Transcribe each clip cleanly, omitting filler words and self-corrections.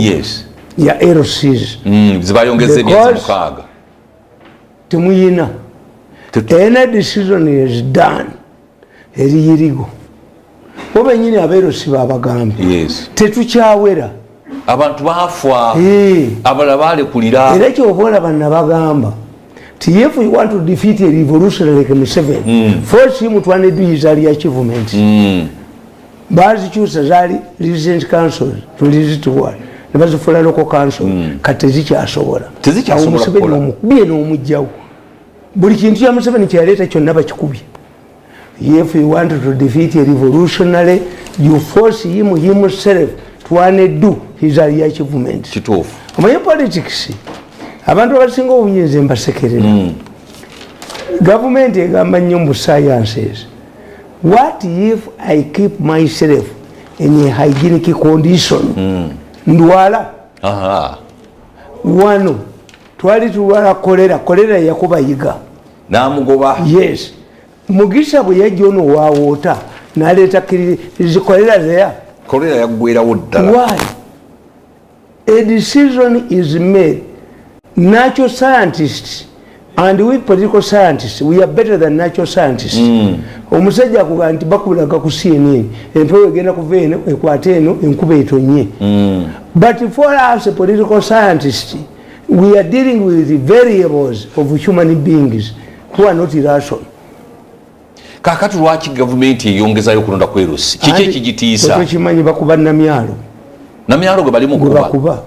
Yes. Ya LCs. Zibayongeze neza mukaga. Temuyina. Any decision is done. Eriyirigo. Oba nyine aberosi babagambe. Yes. Tetukyawera. Abantu bafwa. Abalabale kulira. Era kyo obola banna bagamba. If we want to defeat a revolution like Museveni, force him to do his early achievements. Bazi choose zali recent councils to visit to what? Bazi for local council. Katezicha asobora. Tezicha asobora. Biye no mujjawo. Buli kintu ya Museveni kyaleta kyonna bakikubye. If you want to defeat a revolutionary, you force him himself to do his early achievements. Kituufu. Omanyi politics. Abantu abasinga obunyenze mbasekerera. Government egamba nnyo mu sciences. What if I keep myself in a hygienic condition? Ndwala. Wano twali tulwala kolera yakuba yiga. Namugoba. Yes. Mugisha bwe yajja ono wawoota n'aleeta kolera there. Kolera yaggwera ddala. Why? A decision is made. Natural scientists and we political scientists, we are better than natural scientists. Omusajja akuga nti bakulaga ku CNN empewo egenda kuva eno ekwata eno enkuba etonye. But for us political scientists, we are dealing with the variables of human beings who are not irrational. Kakati lwaki government eyongezayo kulonda kwerusi? Kiki ekigitiisa? Tukimanyi bakuba namyalo. Namyalo gwe bali mukuba.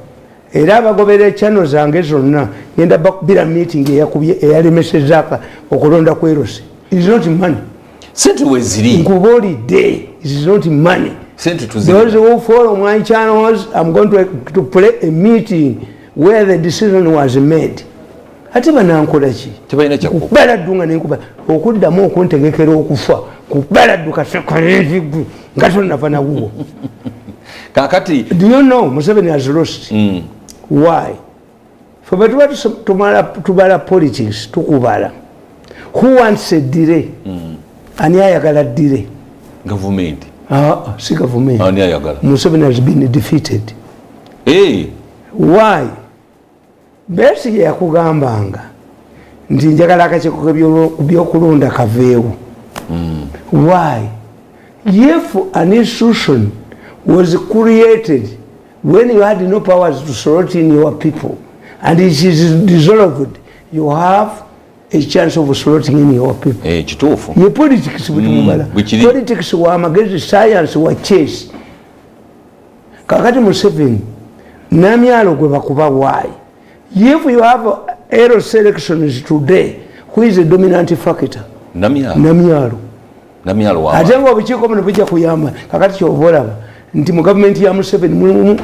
Era abagobera channel zange zonna ngenda bakubira meeting eyalemesezaka okulonda kwerusi. It is not money. Sente weziri. Nkuboli day. It is not money. Sente tuziri. Those who follow my channels, I'm going to play a meeting where the decision was made. Ate banankola ki? Tebalina kyako. Kubala dunga nenkuba okuddamu okuntegekera okufa. Kubala duka sekorezigu. Ngaso nafana wuwo. Kakati. Do you know Museveni has lost? Why? For tubala politics tukubala. Who wants a delay? Ani ayagala delay? Government. Si government. Ani ayagala. Museveni has been defeated. Hey. Why? Besigye yakugambanga nti njagala akakiiko by'okulonda kaveewo. Why? If an institution was created when you had no powers to sort in your people and it is dissolved, you have a chance of sorting in your people. Kituufu. Ye politics butumubala. Politics wa magezi science wa chess. Kakati Museveni namyalo gwe bakuba why? If you have aero selections today, who is the dominant factor? Namyalo. Namyalo wa. Ajengo obukiiko buno bujja kuyamba. Kakati kyovolaba nti mu government ya Museveni mu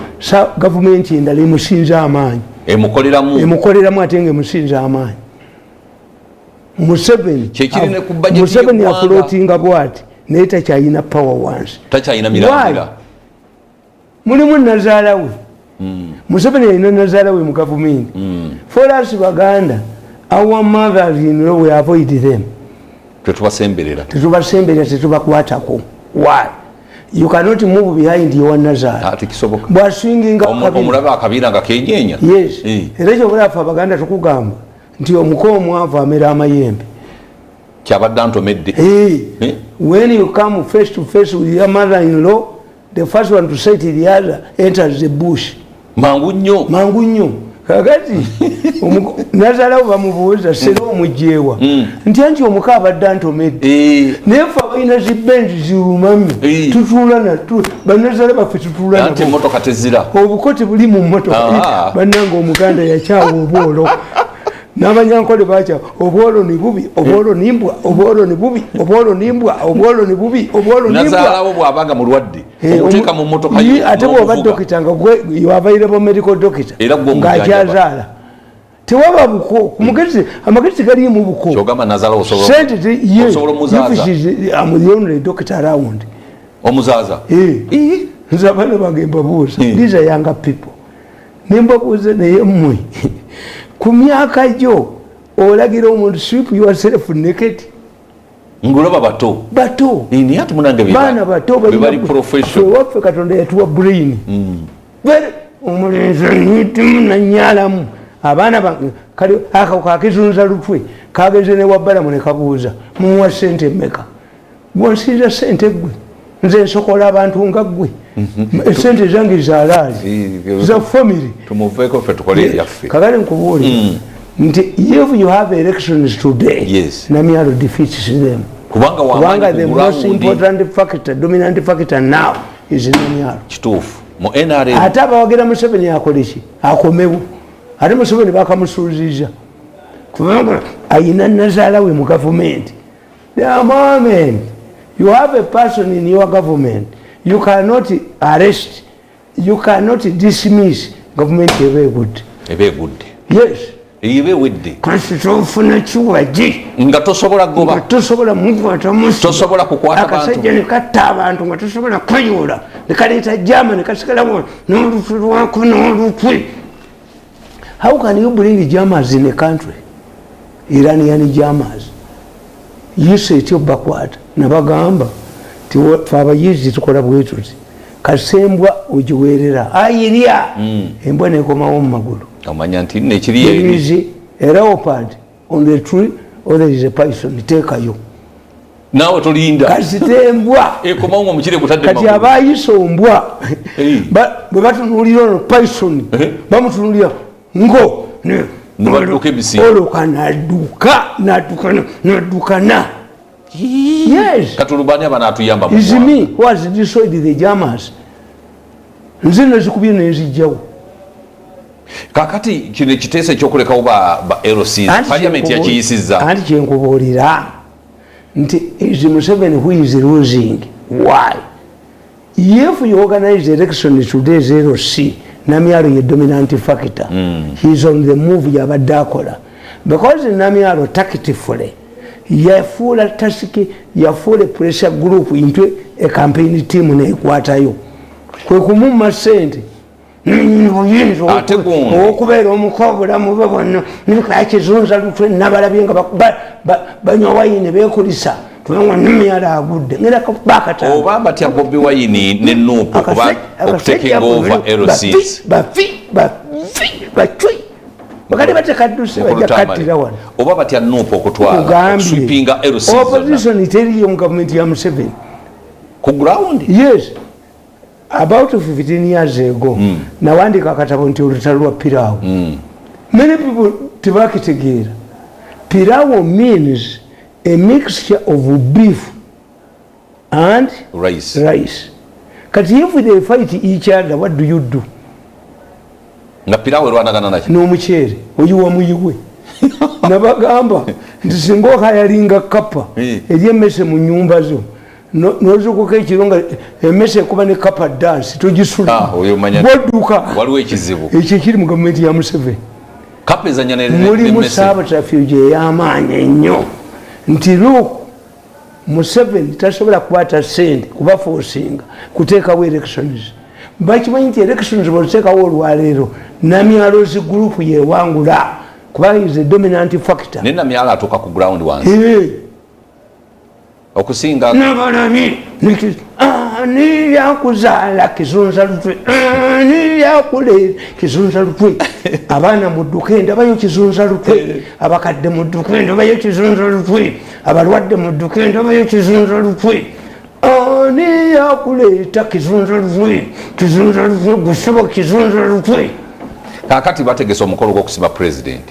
government endala emusinza amaanyi. Emukoleramu ate ng'emusinza amaanyi. Museveni afloatinga bwati naye takyayina power once. Takyayina mirandira. Mulimu nazaala we. Museveni yalina nazaala we mu government. For us Baganda, our mothers-in-law, we avoid them. Tetubasemberera, tetubakwatako. Why? You cannot move behind your nazar. But swinging up. Yes. Era kyobula ffe Abaganda tukugamba nti omuko omwavu amera amayembe. When you come face to face with your mother-in-law, the first one to say to the other enters the bush. Mangu nnyo. Kakati nazalawo bamubuuza sera omugyewa nti anti omuka abadde antomedde naye ffe abalina zibenzi zirumami tutuula banazala baffe tutuula obuko tebuli mu mmotoka bannanga Omuganda yakyawa obwolo n'Abanyankole bakya obwolo ni bubi obwolo nimbwa obwolo ni bubi obwolo nimbwa obwolo ni bubi obwolo nimbwa nazalawo bwabanga mulwadde okuteeka mu mmotoka ate bw'oba dokita nga gwe you available medical doctor ng'akyazaala tewaba buko amagezi gali mu buko kyogamba nazalawo osobola omuzaaza amulionle doctor around omuzaaza nze abaana bange mbabuuza these are younger people nembabuuza naye mmwe ku myaka gyo olagira omuntu sweep yourself naked. Ngulaba bato ini hatu munange bana bato bali professional waffe Katonda yatuwa brain omulenzi nyitimu nanyalamu abaana bange kali akawuka akizunza lutwe kagenze ne wabbalamu ne kabuuza mumuwa ssente mmeka gwonsiiza ssente gwe nze nsokola abantu nga ggwe esente zange zaalaali za family tumuveeko ffe tukole ebyaffe kakale nkubuulira nti if you have elections today Namyalo defeats them kubanga the most important factor dominant factor now is Namyalo kituufu mu NRM ate abawagira Museveni akoleki akomewo ate Museveni bakamusuuziza kubanga ayina nazaala we mu government. The moment you have a person in your government, you cannot arrest, you cannot dismiss government very good. Yes. Kasi tofuna chiwaji nga tosobola goba tosobola mukwata musi tosobola kukwata abantu akasajja ne katta abantu nga tosobola kweyula ne kaleeta jama ne kasigalawo n'olufu lwako n'olukwe. How can you bring jammers in a country? Iranian jammers. You say to backward nabagamba tifa abayizi tukola bwetuzi kasembwa ojiwerera ayirya embwa nekomawo mu magulu amanya nti nekiri ebizi a leopard on the tree or there is a python tekayo nawe tolinda kasitembwa ekomawo mu kire kutadde kati abayisombwa bwe batunulira ono python bamutunulira ngo Nduke bisi oloka nadukana yes katulubani abana atuyamba is me who has destroyed the jammers nze nezikubye nezijjawo kakati kino kiteese ekyokulekawo ba LC parliament yakiyisizza anti kyenkubuulira nti is Museveni who is losing. Why? If you organize the election today 0C Namyalo ye dominant factor. He is on the move yabadde akola because Namyalo tactfully yafuula tasiki yafuula pressure group into a campaign team neekwatayo kwe kumumma ssente okubeera omukobulamu bwe bwonna nikakizunza lutwe nabalabye nga banywa wayini beekulisa kubanga Namyalo agudde ngera bakata oba batya Bobi Wine ne Nuupu kuba okutekinga over LCs bacwi bakati batekaduse bajja kattira wano oba batya Nuupu okutwala sweepinga LCs opposition teriyo mu government ya Museveni ku ground. Yes, about 15 years ago nawandika akatabo nti olutalo lwa Pirawo. Many people tebakitegeera. Pirawo means a mixture of beef and rice. Kati if they fight each other, what do you do? Na Pirawo erwanagana nakyo n'omuceere oyiwa muyiwe nabagamba nti singa okayalinga kapa eryemmese mu nnyumba zo nozukuka ekiro nga emmese ekuba ne kapa dance togisula bodduka waliwo ekizibu ekyo kiri mu gavumenti ya Museveni. kapa ezanya mulimu saabatafiugi ey'amaanyi ennyo nti look Museveni tasobola kukwata ssente kuba forcinga kuteekawo elections. Bakimanyi nti elections bw'oteekawo olwaleero Namyalo's group yeewangula kuba is a dominant factor. Ne Namyalo atuuka ku ground wansi okusinga nabalabi ani yakuzaala kizunza lutwe ani yakuleera kizunza lutwe abaana mu dduka ndabayo kizunza lutwe abakadde mu dduka ndabayo kizunza lutwe abalwadde mu dduka ndabayo kizunza lutwe ani yakuleeta kizunza lutwe gusaba kizunza lutwe. kakati bategese omukolo gw'okusima president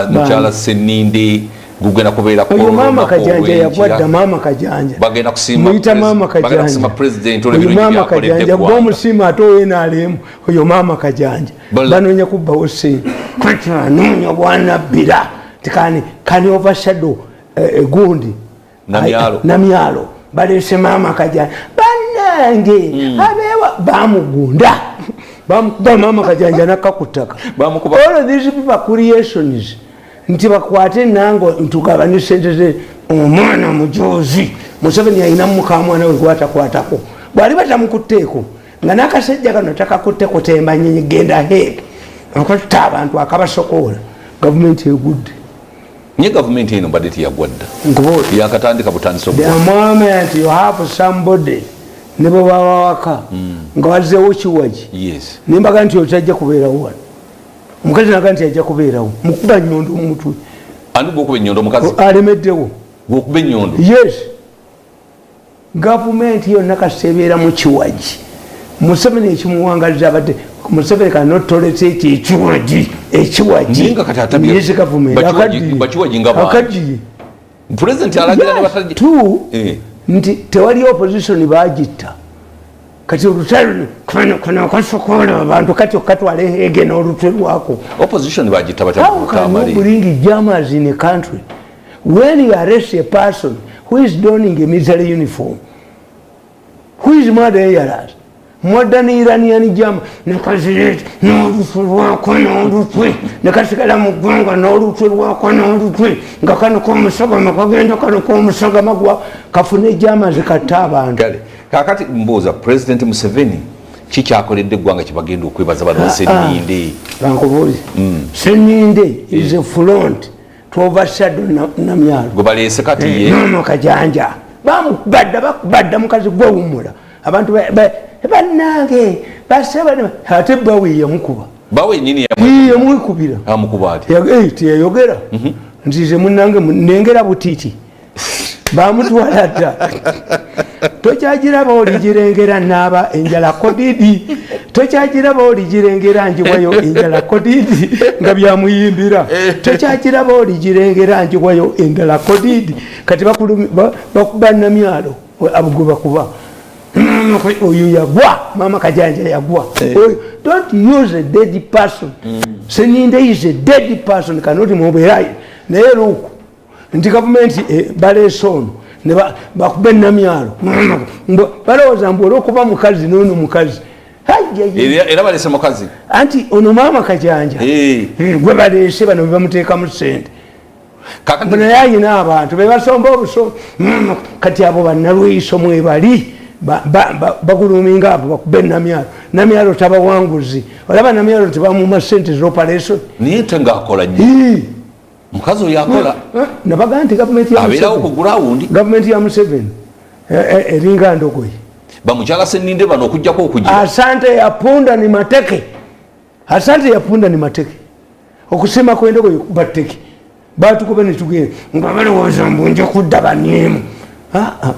mukyala Seninde gugenda kubeera ko mama Kajanja yagwadda mama Kajanja bagenda kusima muita mama Kajanja president ole mama Kajanja bwomusima atowe nalemu oyo mama Kajanja banonya kubbawo ssente kati anonya bwana bira tikani overshadow egundi Namyalo balese mama Kajanja banange abewa bamugunda bamukuba mama Kajanja nakakutaka bamukuba all these people creations nti bakwate nango ntugabanye sente ze omwana mujozi Museveni ayina mukamwana we gwatakwatako bwali batamukuteeko nga nakasajja kano takakuteeko temba nyinyi genda head okutta abantu akabasokola government egudde nye government eno badeti yagwadda yakatandika butandisa the moment you have somebody nebo bawaka nga wazeewo Kiwagi nembaga nti otajja kubeerawo wano omukazi naga nti ajja kubeerawo mukuba nnyondo mu mutwe ani bwokuba ennyondo omukazi alemeddewo bwokuba ennyondo yes gavumenti yonna kasebeera mu Kiwagi Museveni ekimuwangaliza abadde Museveni cannot tolerate ekiwagi yes gavumenti akaddiye president alagira ne bataji nti tewali opposition bagitta kati olutalo kono kwasokola abantu kati okatwale hege n'olutwe lwako opposition bagitta batakamali bring jammers in a country when you arrest a person who is donning a military uniform who is murderers modern Iranian jam nekazirete n'olutwe lwako n'olutwe nekasigala mu ggwanga n'olutwe lwako n'olutwe nga kano k'omusagama kagenda kano k'omusagama gwa kafune jama zikatta abantu kakati mbuuza president Museveni kikyakoledde eggwanga kyebagenda okwebaza bano Senninde bankubuuze Senninde is a front to overshadow Namyalo gwe baleese kati ye mama kajanja bakubadda mukazi gwewummula abantu bannange basaba ate bawe yamukuba bawe nini yamwikubira amukuba ati yayogera nzize munnange nengera butiti bamutwala dda tokyagiraba oligirengera naaba enjala kodidi tokyagiraba oligirengera njiwayo enjala kodidi nga byamuyimbira tokyagiraba oligirengera njiwayo enjala kodidi kati bakuba Namyalo abugwe bakuba oyo yagwa mama kajanja yagwa don't use a dead person Senninde is a dead person cannot mobile naye luku nti gavumenti baleese ono ne bakuba Namyalo balowooza mbu olwokuba mukazi n'ono mukazi era baleese mukazi anti ono maama kajanja gwe baleese bano bebamuteekamu ssente naye ayina abantu bebasomba obuso kati abo bannalwiso mwebali baguluminga abo bakube Namyalo tabawanguzi olaba Namyalo tebamuma ssente z'operation naye tengakola nnyo mukazi oyo akola nabaga nti abeerawo ku gulawundi gavumenti ya Museveni eringa ndogoyi bamukyala Senninde bano okujjako okugira asante yapunda ni mateke okusema kw'endogoyi kubateke batukuba ne tugenda nga balowooza mbu nja kudda banyeemu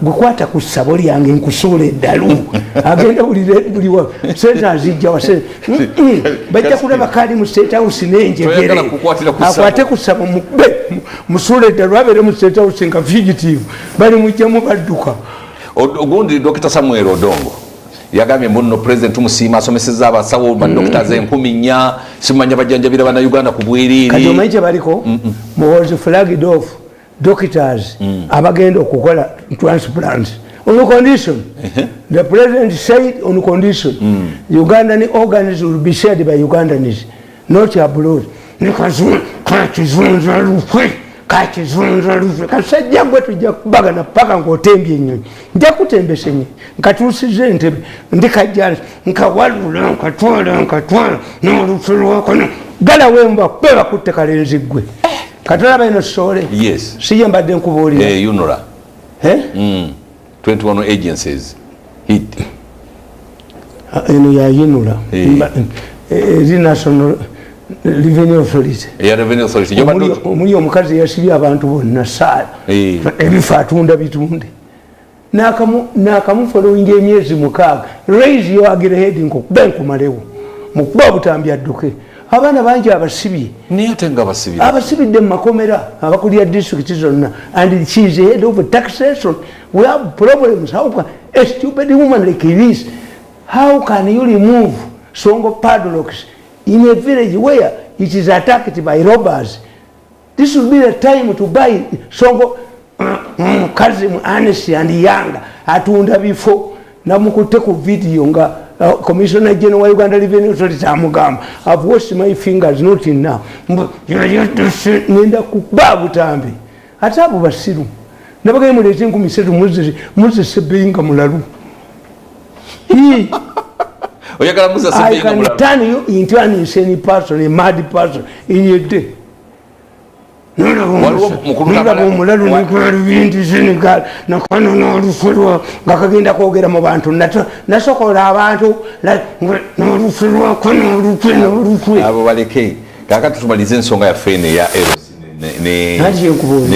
gwekwata ku ssabo lyange nkusuula eddalu agenda buliwa sente azijja wase bajja kulaba kali mu State House n'enjegere akwate ku ssabo mukube musuula eddalu abeere mu State House nga fugitive bali mujjamu badduka ogundi Dr. Samuel Odongo yagambye muno president musiima asomesezza abasawo badokita ze1,400 simanya bajjanjabira bana Uganda ku bwerere kati omanyi kye baliko was flagged off doctors abagenda okukola transplant on condition the president said on condition Ugandan organs will be shared by Ugandans not abroad kakizunza lufe kasajja gwe tujja kubagana paka ng'otembye ennyonyi nja kutembesa ennyonyi nkatuusiza entebe ndikajja nkawalula nkatwala n'olufe lwako gala wemba kube bakutte kalenzi gwe katolaba eno sole siye mbadde nkubuulira UNRA 21 agencies hit eno ya UNRA eri national Revenue Authority omuli omukazi yasibye abantu bonna saala ebifa atunda bitunde nakamufolowinga emyezi 6 raise your agrehead nkokube nkumalewo mukuba obutambi adduke abaana bangi abasibye abasibidde mu makomera abakulira district zonna and she is the head of taxation we have problems how can a stupid woman like this how can you remove Songo padlocks in a village where it is attacked by robbers? This will be the time to buy Songo Kazim Anesi and Yanga atunda bifo namukutte ku video nga Commissioner General wa Uganda Revenue Authority amugamba I've washed my fingers not in now nenda kuba butambi ate abo basiru nabagaye mulete 13 muzise beinga mulalu I can turn you into an insane person, a mad person in your day. omulalu nekwalubindi Senegal nakano nolusulwa nga kagenda kwogera mu bantu nasokola abantu nolusulwako nolukwe abo baleke kakati tumalize ensonga yaffe eno eya ne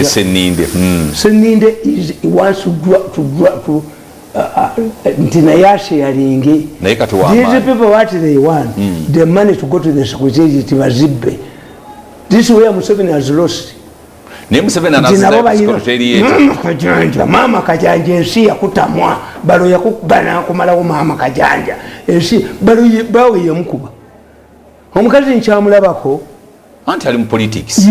Seninde. Seninde wants to nti naye asharinge. These people what they want, the money to go to the secretary bazibbe. This is where Museveni has lost. Mama Kajanja ensi yakutamwa balo yakubana kumalawo mama Kajanja ensi balo bawe yamukuba omukazi nkyamulabako anti ali mu politics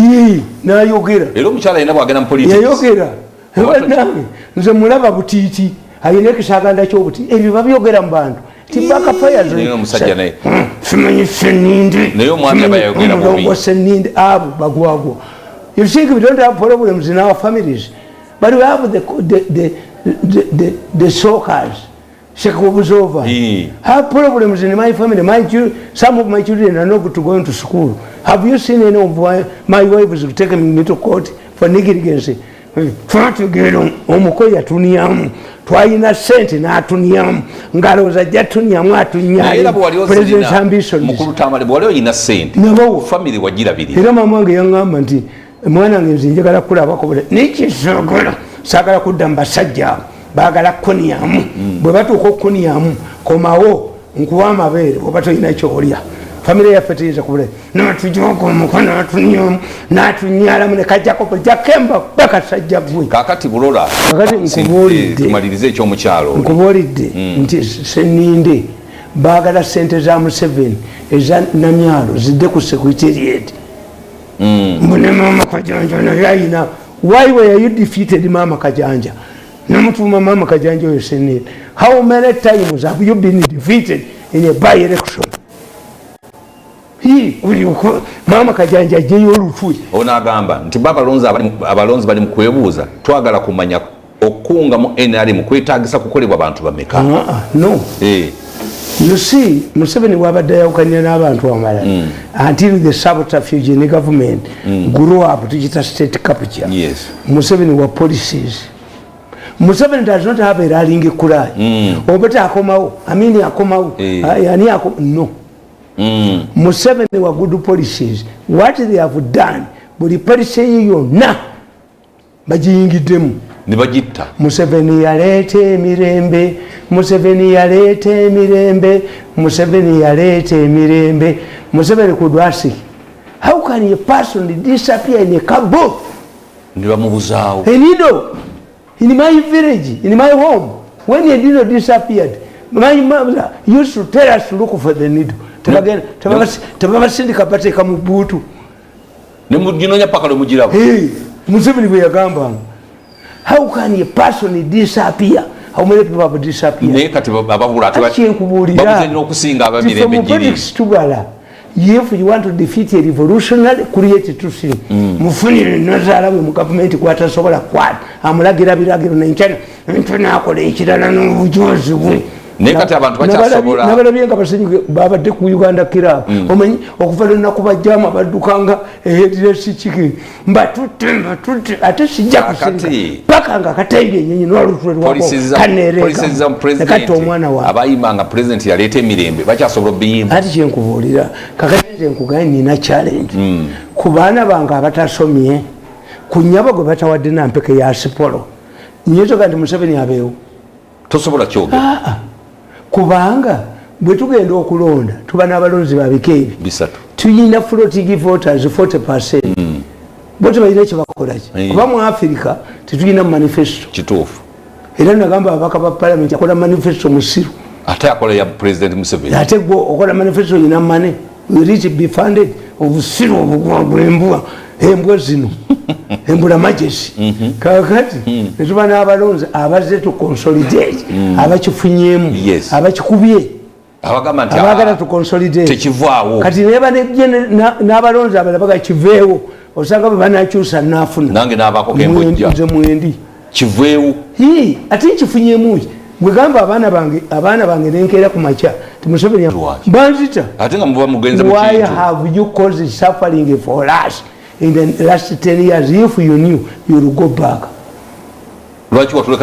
nayogera era omukyala ayina bwagenda mu politics yayogera nze mulaba butiiti ayina ekisaganda ky'obuti ebyo babyogera mu bantu tibaka fires omusajja naye simanyi Seninde naye omwami abayogera bubi Seninde abo bagwagwo. You think we don't have problems in our families, but we have the soccer. Have problems in my family. Some of my children are not to go to school. Have you seen any of my wives who taken me to court for negligence? Try to get on Omokoya Tuniam, Twaina Sent in Atuniam, Garos a Jatuniam, Atunia, President's ambition. Mukurutama, the boy in a saint. No family were Girabi. Among young Amanti. Mwana ngenzi njagala kulaba ko niki sogola sagala kudamba sajja bagala kuniyamu bwe batuko kuniyamu komawo nkuwa amabere obato ina kyolya family ya fetiza kubule na tujoko mukono atuniyamu na tunyala mune kajja ko jakemba baka sajja gwe kakati bulola kakati nkubulidde tumalirize ekyo mukyalo nkubulidde nti Seninde bagala sente za Museveni eza namyalo zidde ku secretariat. Mama Kajanja na yaina. Why were you defeated Mama Kajanja? Namutuma Mama Kajanja you Senate. How many times have you been defeated in a by-election? Mama Kajanja jeyo lufu. Ona gamba nti abalonzi bali mukwebuuza twagala kumanya okunga mu NRM kwetagisa kukolebwa abantu bameka. No. You see, Museveni wabadde yawukanya n'abantu amalala until the subterfuge in the government grew up to get a state capture. Yes. Museveni were policies. Museveni does not have a rallying cry. Obeta akomawo, amini akomawo, yani akomawo. No. Museveni were good policies. What they have done, buli policy yonna bajiyingiddemu. Nibajita. Museveni yalete mirembe, Museveni yalete mirembe, Museveni yalete mirembe. Museveni could ask, how can a person disappear in a cabo? Nibamubuzawo. A needle in my village, in my home. When a needle disappeared, my mother used to tell us to look for the needle. Tabasindika bateka mu butu. Nemuginonya paka lo mujirawo. Museveni bwe yagamba. How can a person disappear? How many people have disappeared? If you want to defeat a revolutionary, create a truth. Mufuni nazala mu government kwata sobola kwat. Amulagira biragiro n'enchana. Ntona akole ekirala n'obujozi bwe. Nekati abantu bakyasobola nabalabyenga basenyu babadde ku Uganda kira omanyi okuvala nakubajjama baddukanga ehedresi chiki mbatutte ate sijja kusinga paka nga katayire nyenyi n'olutwe lwako kanereka kati omwana wa abayimanga president yaleeta emirembe bakyasobola obiyimba ati kyenkubuulira kakati nkugaye nina challenge ku baana bange abatasomye ku nnyabo gwe batawadde nampeke ya sipolo nyezoga nti Museveni abeewo tosobola kyogera kubanga bwe tugenda okulonda tuba n'abalonzi babika ebi tuyina floating voters 40%. Bo tebalina kyebakolaki kuba mu Africa tetulina manifesto kituufu era nagamba ababaka ba parliament akola manifesto musiru ate akola ya president Museveni ate gwo okola manifesto yina money will it be funded obusiru obugwagwembwa embwa zino embula majesi kakati netuba n'abalonzi abazze tu consolidate abakifunyemu abakikubye abagala tu consolidate tekivaawo kati neba n'abalonzi abalala bagakiveewo osanga bwe banakyusa nafuna nange n'abaako kembojja nze mwendi kiveewo ate nkifunyemu gwe gamba abaana bange nenkeera ku makya Museveni banzita ate nga muba mugenze why have you caused suffering for us? in the last 10 years. If you knew, you will go back.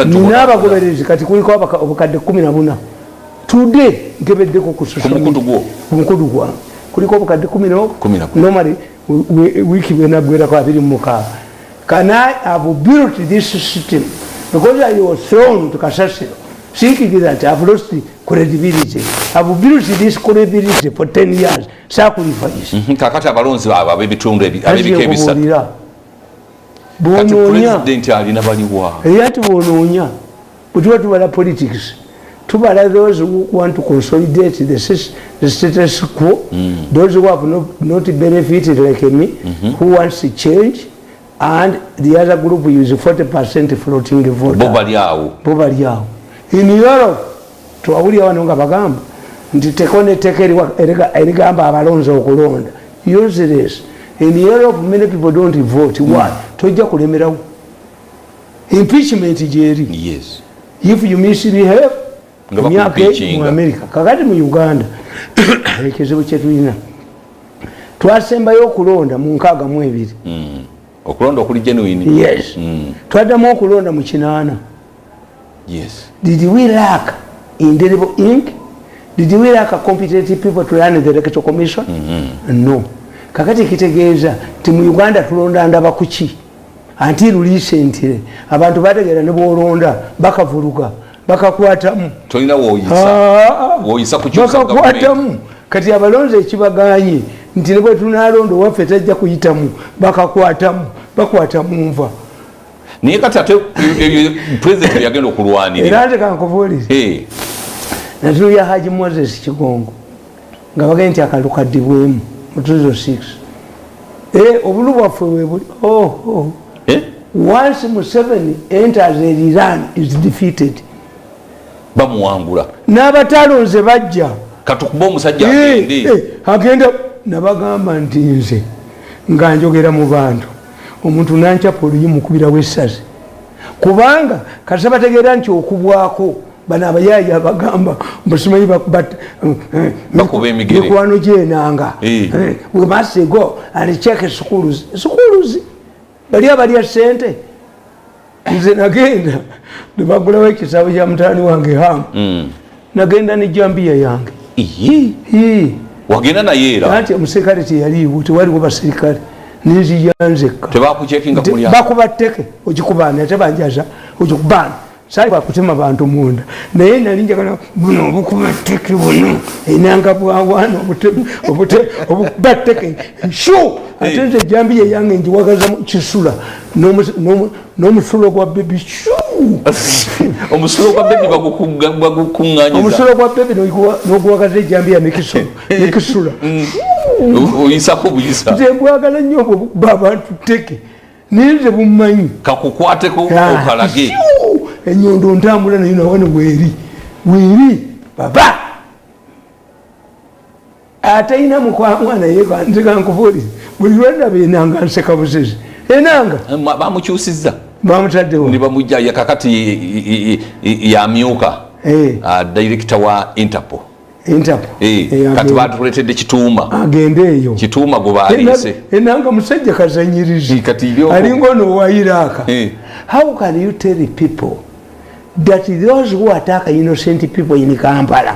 Nina bagoberezi kati kuliko obukadde 14 today nkebeddeko ku social media kumukudu gwa kuliko obukadde 14 normally wiki bena gwera kwa 26. Can I have built this system because I was thrown to Kasasiro thinking that I have lost the credibility. I have built this credibility for 10 years. Sacrifice. Kakati abalonzi abebitundu abebikebisa bononya president alina baliwa yati bononya butwa tubala politics tubala those who want to consolidate the status quo, those who have not benefited like me, who wants to change, and the other group use 40% floating vote. Bobaliao. In Europe, to awuli wano nga bagamba nti tekone tekeriwa erigamba abalonzi okulonda. Useless. In Europe, many people don't vote. Why? Tojja kulemerawo. Impeachment jeri. Yes. If you misbehave, mu America. Kakati mu Uganda, ekizibu kyetulina. Twasembayo okulonda mu 62. Okulonda okuli genuine. Yes. Twaddamu okulonda mu 8. Yes. Did we lack indelible ink? Did we lack a competent people to run the Electoral Commission? No. Kakati kitegeeza ti mu Uganda tulonda ndaba kuki until recently abantu bategera ne bolonda bakavuluga bakakwatamu tolina woyisa kukyusa bakakwatamu kati abalonze ekibaganye nti ne bwe tunalondo waffe tajja kuyitamu bakakwatamu bakwatamu nva niye kati ate president yagenda okulwanira era nze kankubuulire natuya Haji Moses Kigongo nga bagenda nti akalulu kaddibwemu mu 2006 obulu bwaffe webuli once Museveni enters Iran is defeated bamuwangula n'abatalonze bajja katukuba omusajja agenda nabagamba nti nze nga njogera mu bantu omuntu nancapa oluyimu kubirawo essazi kubanga kati bategeera nti okubwako bano abayaayi abagamba mbasimanyi bakuba emigere mikwano gyenanga we must go and check schools bali abalya sente nze nagenda nebagulawo ekisabo kya mutaani wange hamu nagenda ne jambiya yange wagenda naye era anti omuserikale teyaliiwo tewaliwo baserikale ninziyanzekka tebakucekinga kumulya bakuba tteke ogikubaana tebanjaza ogikubaana sali bakutema bantu munda naye nali njagala buno obukuba tteke buno enanga bwawaana obukuba tteke shu ate nze jambiya yange njiwagaza kisula n'omusulo gwa bebi shu omusulo gwa bebi bagukuŋŋanyiza omusulo gwa bebi n'oguwagaza ejambiya nekisula oyisako buyisa nze mbwagala nnyo obukuba abantu tteke ninze bumanyi kakukwateko okalage enyondo ntambula nayo nawane weeri baba atayina mukwana yeka nzikankuvuli buli lwendaba enanga nseka busezi enanga bamukyusizza bamutaddewo ne bamujja kakati yamyuka director wa Interpol kati batuletedde Kituuma agende eyo Kituuma gwe baaliise enanga musajja kazanyirizi alinga ono owa Iraq. How can you tell the people that those who attack innocent people in Kampala,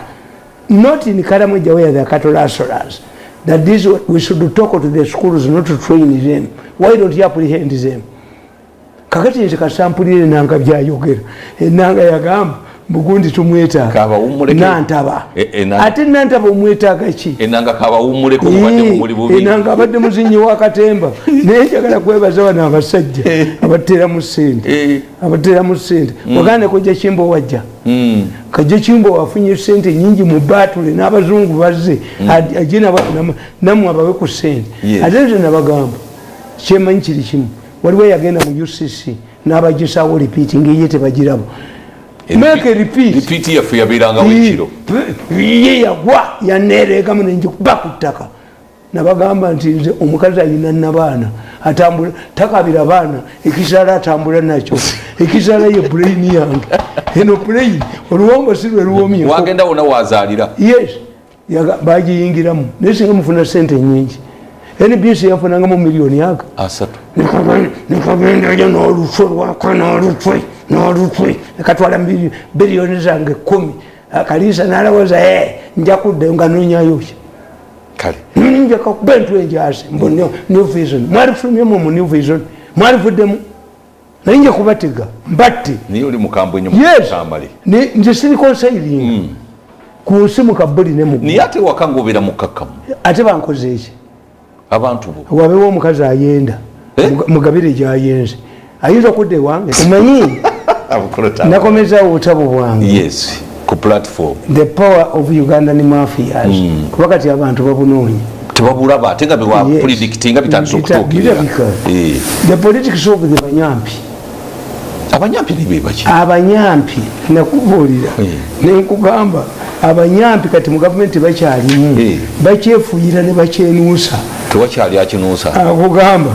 not in Karamoja where the cattle rustlers, that this we should talk to the schools not to train them? Why don't you apprehend them? Kakati nze kasampulire enanga byayogera enanga yagamba Bugundi tumwetaaga nantaba ate nantaba omwetaaga ki enanga kabawumuleko mubadde mumuli bubi enanga abadde muzinyi wa Katemba naye njagala kwebaza bano abasajja abatera mu ssente wagane kujja Kimbo wajja kajja Kimbo wafunye ssente nyingi mu batule n'abazungu bazze ajina namwe abawe ku ssente ate nze nabagamba kyemanyi kiri kimu waliwo yagenda mu UCC n'abagisawo repeating ye tebagirabo make a repeat yafu yabiranga wekiro ye yagwa yaneereka mu nenjikuba ku ttaka nabagamba nti nze omukazi ayina n'abaana atambula takabira baana ekisala atambula nakyo ekisala ye brain yange eno brain oluwongo si lwe luwomye wagenda wona wazaalira yes bagiyingiramu naye singa mufuna ssente nyingi NBC yafunangamu miliyoni aga asatu nikagendayo n'olutwe lwako n'olutwe nekatwala biliyoni zange 10 Kalisa n'alowooza nja kudda nga noonyayoki kale nja kakuba entu enjasi mbu New Vision mwalifulumyemu mu New Vision mwalivuddemu naye nja kubatega mbatte niye oli mukambwe nnyo mukamali nze siriko nsairinga ku nsi mukabuli ne mu niye ate waka ng'obeera mukakkamu ate bankoze eki abantu bo wabewo omukazi ayenda mugabire gyayenze ayinza okudda ewange omanyi nakomezawo obutabo bwange yes ku platform the power of Ugandan mafias kuba kati abantu babunoonya tebabulaba ate nga bewapredictinga bitandisa okutuukirira the politics of the banyampi abanyampi nibebaki abanyampi nakubuulira nenkugamba abanyampi kati mu gavumenti bakyalimu bakyefuuyira ne bakyenuusa tewakyali akinuusa kugamba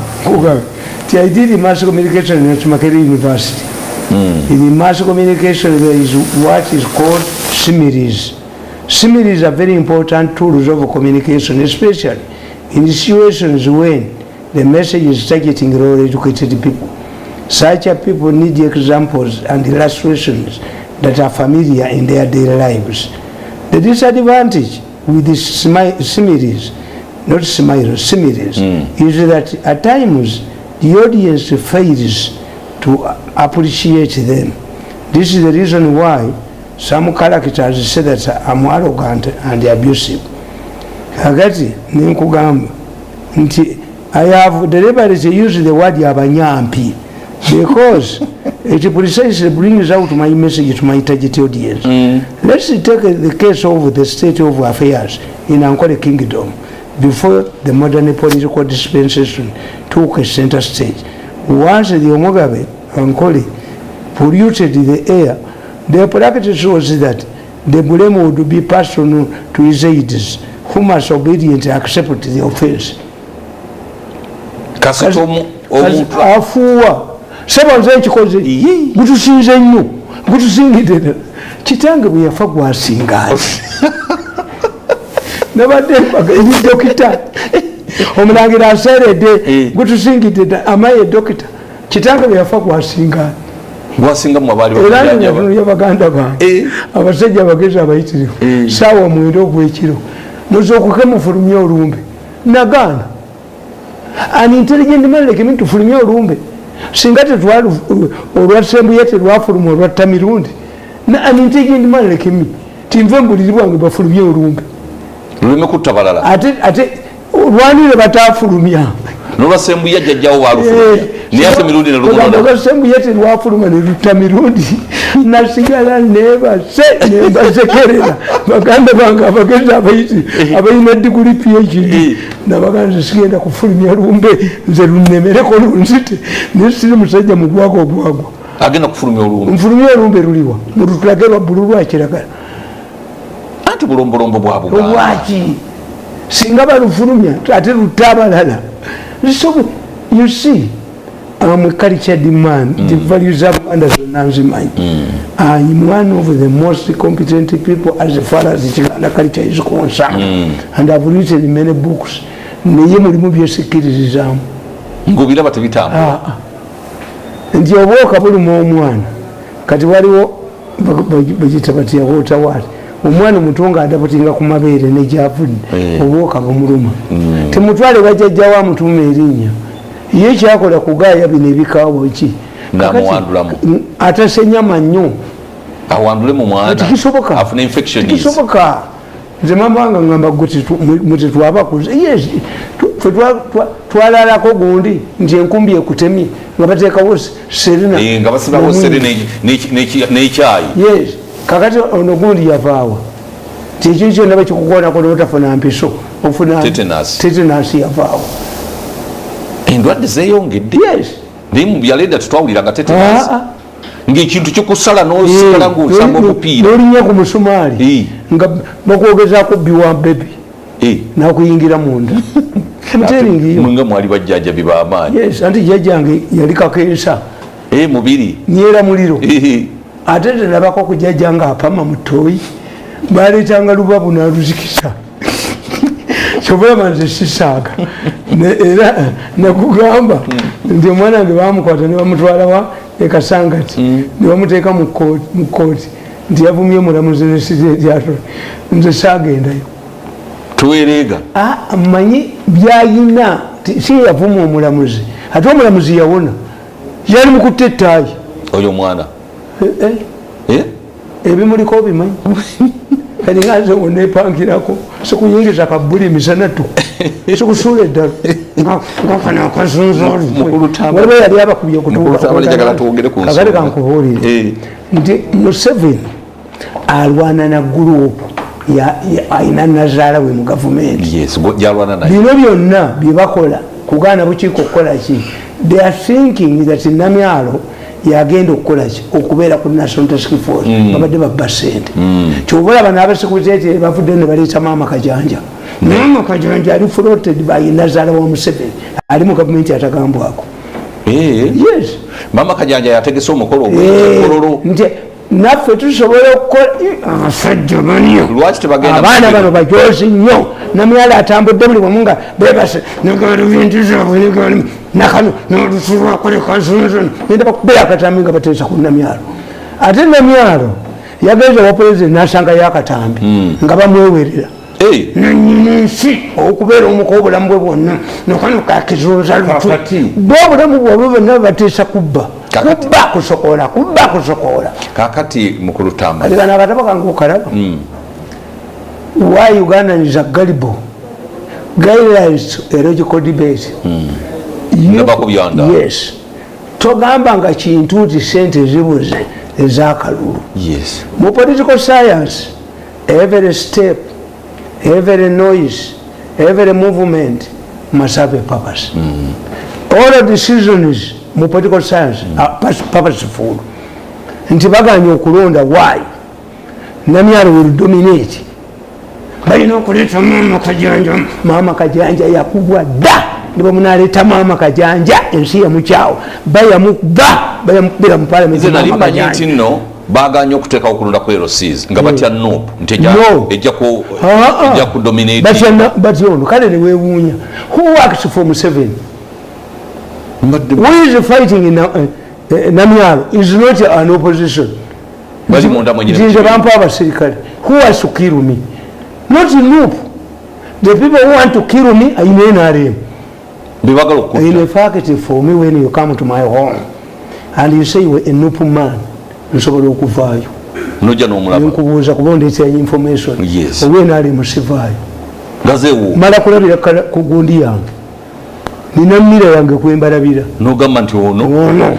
ti I did mass communication at Makerere University. In mass communication there is what is called similes. Similes are very important tools of communication, especially in situations when the message is targeting low educated people. Such people need examples and illustrations that are familiar in their daily lives. The disadvantage with the similes, not smiles, similes, is that at times the audience fails to appreciate them. This is the reason why some characters say that I'm arrogant and abusive. Hagati ninkugamba nti I have deliberately used the word abanyampi because it precisely brings out my message to my target audience. Let's take the case of the state of affairs in Ankole Kingdom before the modern political dispensation took a center stage. Once the Omogabe Ankole polluted the air, the practice was that the blame would be passed on to his aides, who must obediently accept the offense. Afuwa saba nze ekikoze gutusinze nnyo gutusingidde kitange bwe yafa gwasingaani nabadde dokita omulangira aseeredde gutusingidde amaye dokita kitange bwe yafa gwasingaani gwasingamu abaali ya baganda bange abasajja abagezi abayitirivu saawa 9 ogw'ekiro muzookuke mufulumye olumbe nagaana an intelligent man like me tufulumye olumbe singa tetwali olwasembuye terwafuluma olwatta mirundi na an intelligent man like me tinve mbuliri bwange bafulumye olumbe luleme kutta balala ate olwanire batafulumya nolwasembuye jjajjawo walufulumya naye ate mirundi olwasembuye terwafuluma nelutta mirundi nasigala nembasekerera baganda bange abagezi abayiti abalina diguli PhD nabaganda sigenda kufulumya lumbe nze lunemereko lunzite nesiri musajja mugwago ogwagwa agenda kufulumya olumbe nfulumya olumbe luliwa mulutulage lwa bululu akiragala anti bulombolombo bwabwe lwaki singa balufulumya ate lutta abalala. So you see, I'm a cultured man. The values of mine. I'm one of the most competent people as far as the culture is concerned. And I've written many books. Niye mulimu byesikirizamu. Ngubira batebitamu. Ndi oboka buli mu omwana. Kati waliwo bagitabatiya wotawali. Omwana omutunga adapatinga ku mabeere ne gyavudde obuwoka bumuluma temutwale bajjajja wa mutuuma erinnya ye kyakola kugaaya bino ebikaawo ki atasenyama nnyo awandule mu mwana tikisoboka afuna infection tikisoboka nze mambanga ngamba muti twabakuze yes twalalako gundi nti enkumbi ekutemye nga bateekawo serina nga basirawo serina n'ekyayi yes kakati ono gundi yavaawa kyekyo kyonna bakikukoonako notafuna mpiso ofuna tetanus yavaawa endwadde zeeyongedde naye mu byaleeda tetwawuliranga tetanus ng'ekintu kyokusala nosigala ng'osamba omupiira nolinya ku musumaali nga bakwogezaako biwa bebi nakuyingira munda nga mwali bajjajjabi b'amaanyi anti jjajjange yali kakensa mubiri nyera muliro ate tenabako kujjajja nga apama mutoyi baleetanga lubabu naluzikisa kyobulaba nze sisaaga era nakugamba nti omwana wange bamukwata ne bamutwalawa ekasangati ne bamuteeka mu kooti nti yavumye mulamuzi nesityato nze saagendayo tuwereega manyi byayina si yavuma omulamuzi ate omulamuzi yawona yali mukutta ettaayi oyo omwana ebimuliko obimanyi kalingaze onepangirako sikuyingiza kabuli misanatu sikusuula eddala ngakanakazunzolwaliba yali abakubye okutuukakale kankubuulire nti Museveni alwana na gurupu ayina nazaala we mu gavumenti bino byonna byebakola kugaana bukiiko okukola ki they are thinking that Namyalo yagenda okukolaki okubeera ku National Task Force babadde babba ssente kyobalaba n'abasekutete bavudde ne baleeta Maama Kajanja. Maama Kajanja ali floated by Nazaala wa Museveni ali mu gavumenti atagambwako. Yes, Maama Kajanja yategese omukolo ogw'ekololo nti naffe tusobola okukola abasajja banyo lwaki tebagenda abaana bano bajozi nnyo Namyala atambudde buli wamu nga bebase negalubinti zaabwe negali nakano nolusulwakolekazunzon nenda bakubeera akatambi nga bateesa ku Namyalo ate Namyalo yagenza wa pulezidenti nasangayo akatambi nga bamwewerera nanyina ensi okubeera omuko obulamu bwe bwonna nokano kakizunza lutu bwe obulamu bwabwe bonna bateesa kubba kusokola kakati mukulu Tama katika na kataba kangu karaba why Uganda is a gullible guidelines ecological debate yes togamba nga kintu nti sente zibuze ezakalulu yes mu political science every step every noise every movement must have a purpose all of decisions mu political science purposeful nti baganya okulonda why Namyalo will dominate balina okuleeta Maama Kajanja yakubwa dda nibo munaleeta Maama Kajanja ensi yamukyawo bayamukubira mu palamenti nti nno baganya okuteekawo okulonda ku LCs nga batya NUP nti ejja ku dominate batya ono kale ne weewuunya who works for Museveni who is fighting in Namyalo is not an opposition. Nze bampa abasirikale who wants to kill me, not NUP. The people who want to kill me are in NRM. In fact, for me, when you come to my home and you say you are a NUP man, nsobola okuvaayo nkubuuza kuba ondeetera information oba NRM sivaayo mala kulabira ku gundi yange nina mmira yange kwembalabira nogamba nti ono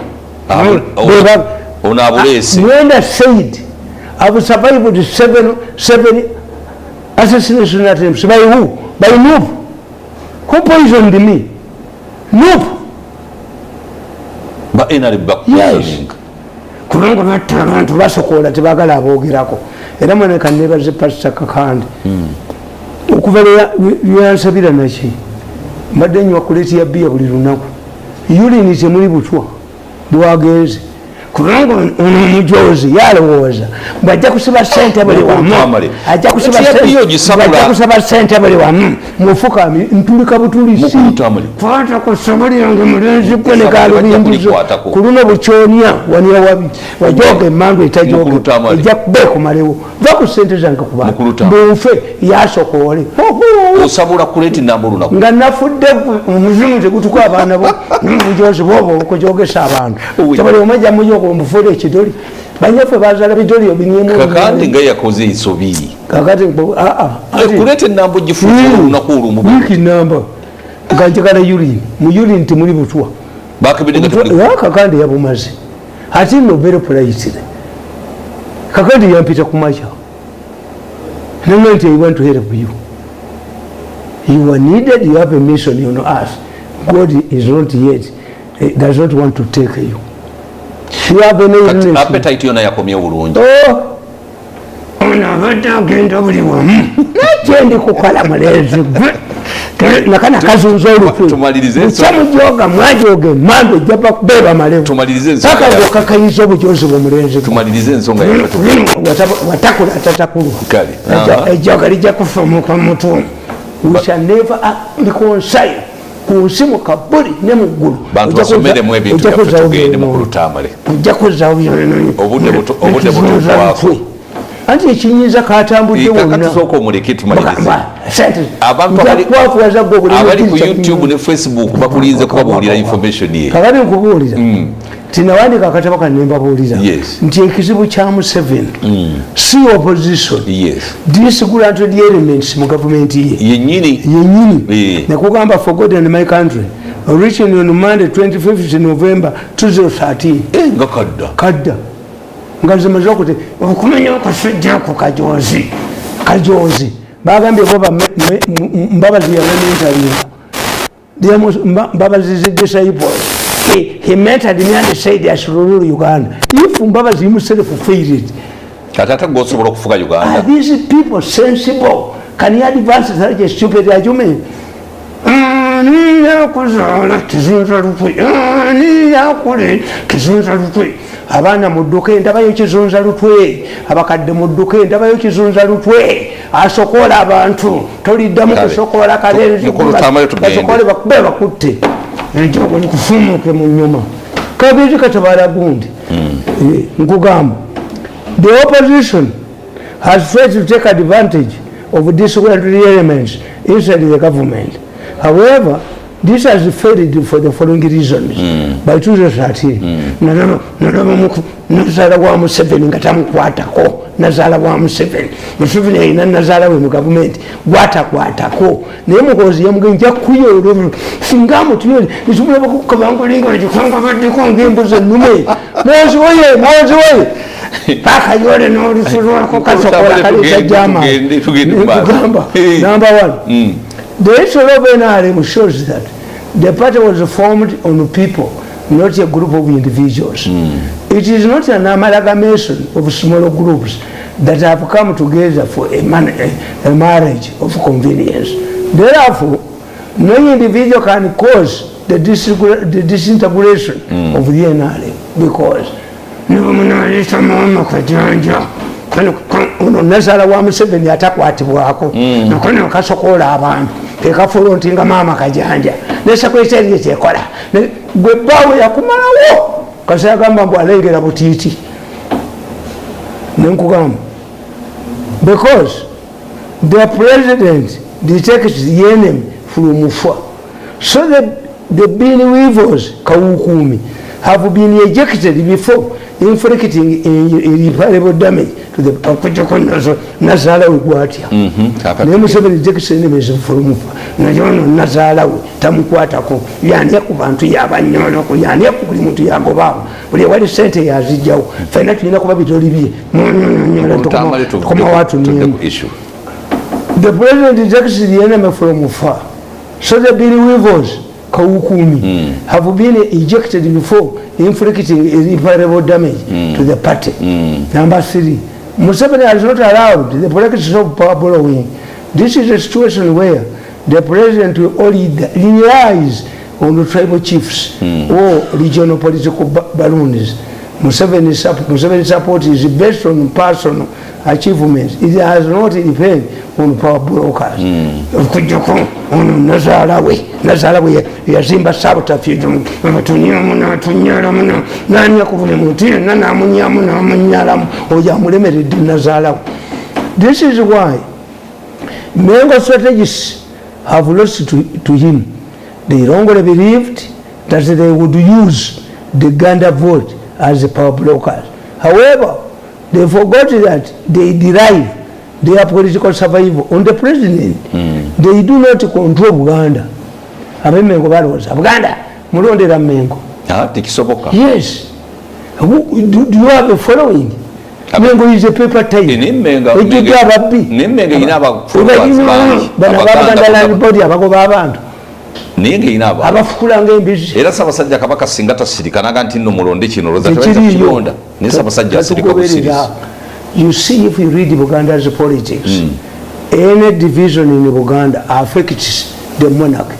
abuleese Mwenda said I've survived seven assassination attempts by who? By NUP. Who poisoned me? NUP. Yes. Kubanga batta abantu basokola tebagala aboogerako era mwene kannebaze Pastor Kakande okuva lyansabira naki mbadde nywa kuleti ya bia buli lunaku yulini temuli butwa bwagenze kubanga ono omujozi yalowooza bwajja kusiba ssente buli wamu ajja kusaba ssente buli wamu mufuka ntulika butulisi kwata ku somali yange mulenzi gwe ne galubingizo ku luno bukyonya waniya wabi wajoga emmandu etajoga ejja kubeekumalewo va ku ssente zange kuba bunfe yasokoole osabula kuleti nambulunaku nga nafudde omuzimu tegutuka abaana bo nomujozi bwoba okujogesa abantu tabali omajja mujoko mbufuule ekidoli banyaffe bazaala bidoli obinyemu kakandi nga yakoze ensobi kakati kuleta enambo gifuula olunaku olumu wiki namba nga njagala yulini mu yulini temuli butwa kakandi yabumaze ate nno very polite kakandi yampita ku makya nange nti I want to help you. You are needed, you have a mission on earth. God is not yet, does not want to take you. You have an appetite yona yakomye bulungi. Ona abadde agenda buli wamu nakye ndi kukola mulenzi gwe nakana kazunza olukwe kyamujoga mwajoga emmandu ejja bakubeera malewo paka ng'okakayiza obujozi bwemulenzi watakula tatakulu ejjoga lijja kufuumuka mutwe we shall never reconcile ku nsi mu kabuli ne mu ggulu ojja kuzzaawo byononyi anti ekinyiza katambudde wonnakwakuwaza abali ku YouTube ne Facebook bakulinze kubabuulira information ye kakati nkubuulira tinawandika akatabo kanne mbabuulira nti ekizibu kya Museveni si opposition disgranted elements mu gavumenti ye yennyini nekugamba forgotten my country originally on Monday 25th November 2013 nga kadda nga zimaze okuti okumenya okusujja ku kajozi bagambye boba Mbabazi yameninterview Mbabazi is a disciple. He mentored me and said I should rule Uganda. If Mbabazi himself failed, are these people sensible? Can you advance such a stupid argument? Abana mudduke ndabayo kizunza lutwe abakadde mudduke ndabayo kizunza lutwe asokola abantu toliddamu kusokola kalenzi asokole bakube bakutte ejogo nikufumuke mu nyuma kabiri katabala gundi nkugamba the opposition has tried to take advantage of disciplinary elements inside the government. However, this has failed for the following reasons. By 2013, nazala wa Museveni ngatamukwatako nazala wa Museveni ina nazala we mu government gwatakwatako naye mukozi yamugenja kuyo singamu tuyoli nisubula bakukabangolinga ekikwanga baddeko ng'embuzi ennume mozi woye paka yole n'olusulwako kasokola kaleta jama nkugamba number 1 the history of NRM shows that the party was formed on people, not a group of individuals. It is not an amalgamation of smaller groups that have come together for a marriage of convenience. Therefore, no individual can cause the disintegration of the NRM because nazala wa Museveni atakwatibwako nakono kasokola abantu ekafulontinga mama kajanja nesakweteri kyekola gwe bawe yakumalawo kasagamba mbu alengera butiiti nenkugamba because the president detects the enemy from far so that the being weavers kawukumi have been ejected before inflicting irreparable damage to the nazala we gwatya ne Museveni Jackson enemies from najono nazala we tamukwatako yani ku bantu yabanyolo ko yani ku buli muntu yagobawo buli wali sente yazijjawo fena tulina kuba bitolibye koma watu ni issue the president Jackson the enemy from far so the Billy Weavers kawukumi have been ejected before inflicting irreparable damage to the party. Number 3, Museveni has not allowed the practice of power borrowing. This is a situation where the president will only relies on the tribal chiefs or regional political balloons. Museveni's support is based on personal achievements. It has not depended on power brokers. Nazala we yazimba subterfuge tunyira muno nani yakuvule mutire nana munyala oja mulemeredde nazala. This is why Mengo strategists have lost to him. They wrongly believed that they would use the Ganda vote as a power blockers. However, they forgot that they derive their political survival on the president. They do not control Buganda. Mengo baloza Buganda mulondera Mengo. Yes. Do you have a following? Mengo is a paper type. Mengo ninge inaba abafukulanga embizi era sabasajja kabaka singata sirikanaga nti no mulonde kino roza tabaza kilonda ne sabasajja sirika kusiriza. You see, if you read Buganda's politics, any division in Buganda affects the monarch.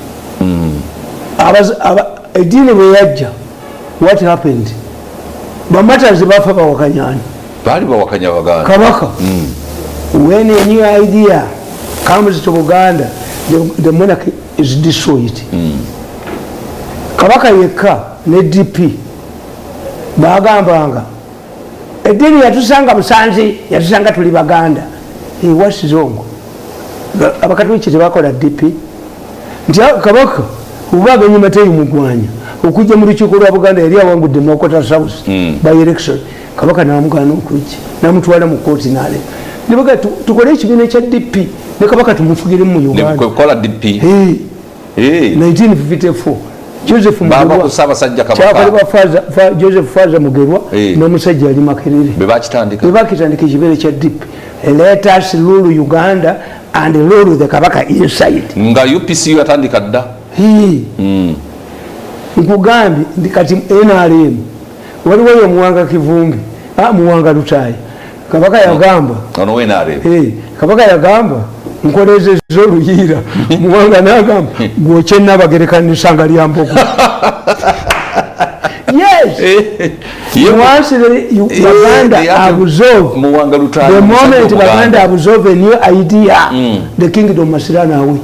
Edini bweyajja, what happened? Bamatazi bafa bawakanyani bali bawakanya Baganda kabaka. When a new idea comes to Buganda, the monarchy is destroyed. Kabaka yekka ne DP bagambanga edini yatusanga Busanzi yatusanga tuli Baganda. What's wrong? Abakatoliki tebakola DP nti kabaka ubaga nyuma teyi mugwanya okujja mu lukiiko lwa Buganda yali awangudde Mokota South by election. Kabaka namugana okujja namutwala mu kooti nale nibaga tukole ekibiina kya DP ne kabaka tumufugire mu Uganda kola DP 1954 Joseph Mugerwa kusaba sajja kabaka Joseph Faza Mugerwa n'omusajja ali Makerere bebakitandika ekibiina kya DP. Let us rule Uganda and rule the kabaka inside. Nga UPC yatandika dda nkugambye ndi kati NRM waliwo yo Muwanga Kivumbi Muwanga Lutayi kabaka yagamba ono we NRM kabaka yagamba nkoleze zoluyira Muwanga nagamba gwoche nabagerekani sanga lyamboko. Yes. Once Baganda absorb the moment Baganda absorb a new idea, the kingdom must run away.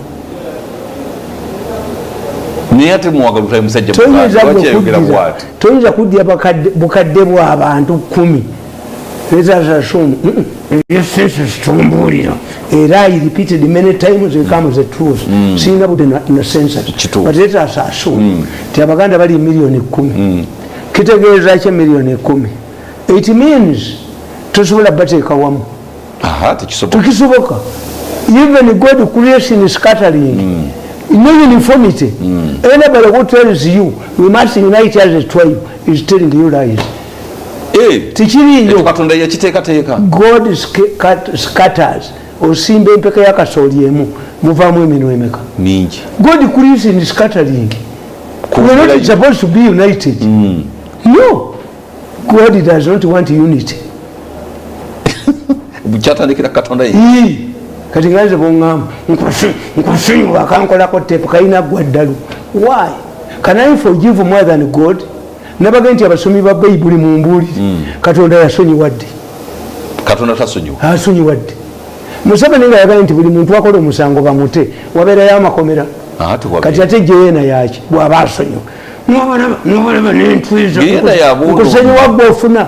Toyinza kudya bukadde bw'abantu 10 ezasashumu esensitumbuulira era I repeated many times it comes the truth singa bude na census but let us assume ti Abaganda bali milioni 10 kitegeeza kye milioni 10 it means tusobola bateeka wamu tukisoboka even God creation is scattering no uniformity. Anybody who tells you we must unite as a tribe is telling you lies. God scatters osimba empeka y'akasooli emu muvaamu eminwe emeka mingi. God creation is scattering. We are not supposed to be united. No, God does not want unity. Bukyatandikira Katonda ye kati nganze bongamba nkwasonyiwa akankolako tepu kalina gwaddalu. Why? Can I forgive more than God? Nabaga nti abasomi ba Bayibuli mu mbuli Katonda yasonyiwadde. Katonda tasonyiwa asonyiwadde. Museveni nga yagala nti buli muntu akola omusango bamute wabeerayo amakomera kati ate jeena yaki bw'aba asonyiwa nobalaba n'entwiza nkusonyiwa gwe ofuna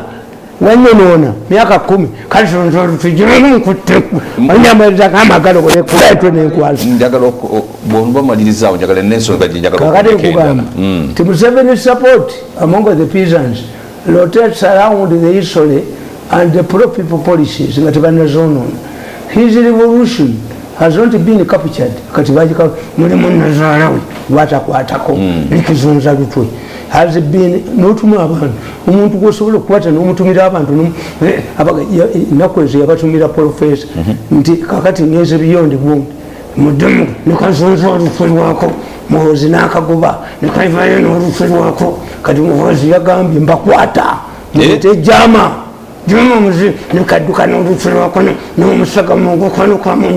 wanyonoona myaka 10 kati tujiremu nkutteku onyamaliza kamagalo kulekulaetwe nenkwasa njagala bw'omalirizawo njagala n'ensonga gye njagala kakati nkugamba ti Museveni support among the peasants rotates around the history and the pro-people policies nga tebanazoonoona. His revolution has not been captured kati bagika mulimu nazaalawe gwatakwatako likizunza lutwe has been n'otuma abantu omuntu gwosobola okukwata n'omutumira abantu ennaku ezo yabatumira profesa nti kakati ngeze biyonde gundi muddemu nekazunza olutwe lwako muhoozi n'akagoba nekaivayo n'olutwe lwako kati muhoozi yagambye mbakwata mute jama muzi nekadduka n'olutwe lwako n'omusagama gukanuka mu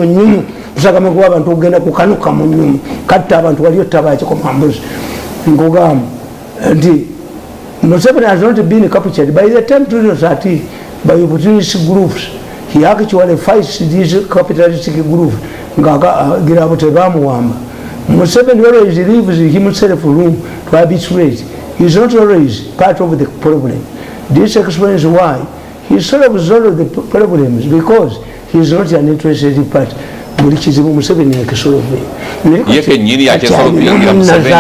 nyumu musagama gw'abantu ogenda kukanuka mu nyumu katta abantu waliyo tabakikomambuzi nkugamba nti Museveni has not been captured. By the time 2013 by opportunist groups he actually fights these capitalistic groups ngagira abo tebamuwamba. Museveni always leaves himself room to arbitrate. He is not always part of the problem. This explains why he solves all of the problems because he is not an interested party. Buli kizibu Museveni yakisolve yeke nyini yakisolvingira Museveni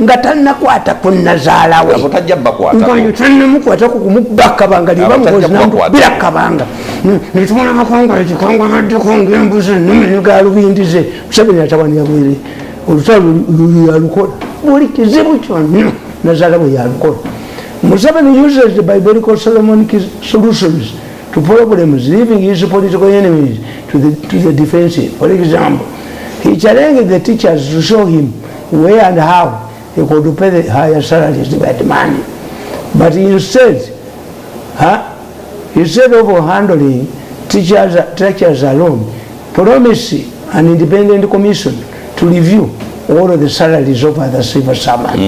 nga tannakwata ku nazaala we abotajja bakwata ngo tannamukwata ku kumubaka banga libamukozi nambira kabanga nitumuna makongo ekikongo baddeko ng'embuzi n'eminyuga lubindize Museveni atabani yabwere olutalo yalukola buli kizibu kyonna nazaala we yalukola. Museveni uses the biblical Solomonic solutions to problems, leaving his political enemies to the defensive. For example, he challenged the teachers to show him where and how he could pay the higher salaries by the money. But instead of handling teachers alone, promised an independent commission to review all of the salaries of other civil servants.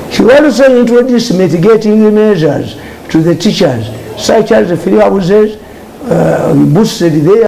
He also introduced mitigating measures to the teachers, such as free houses, boosted their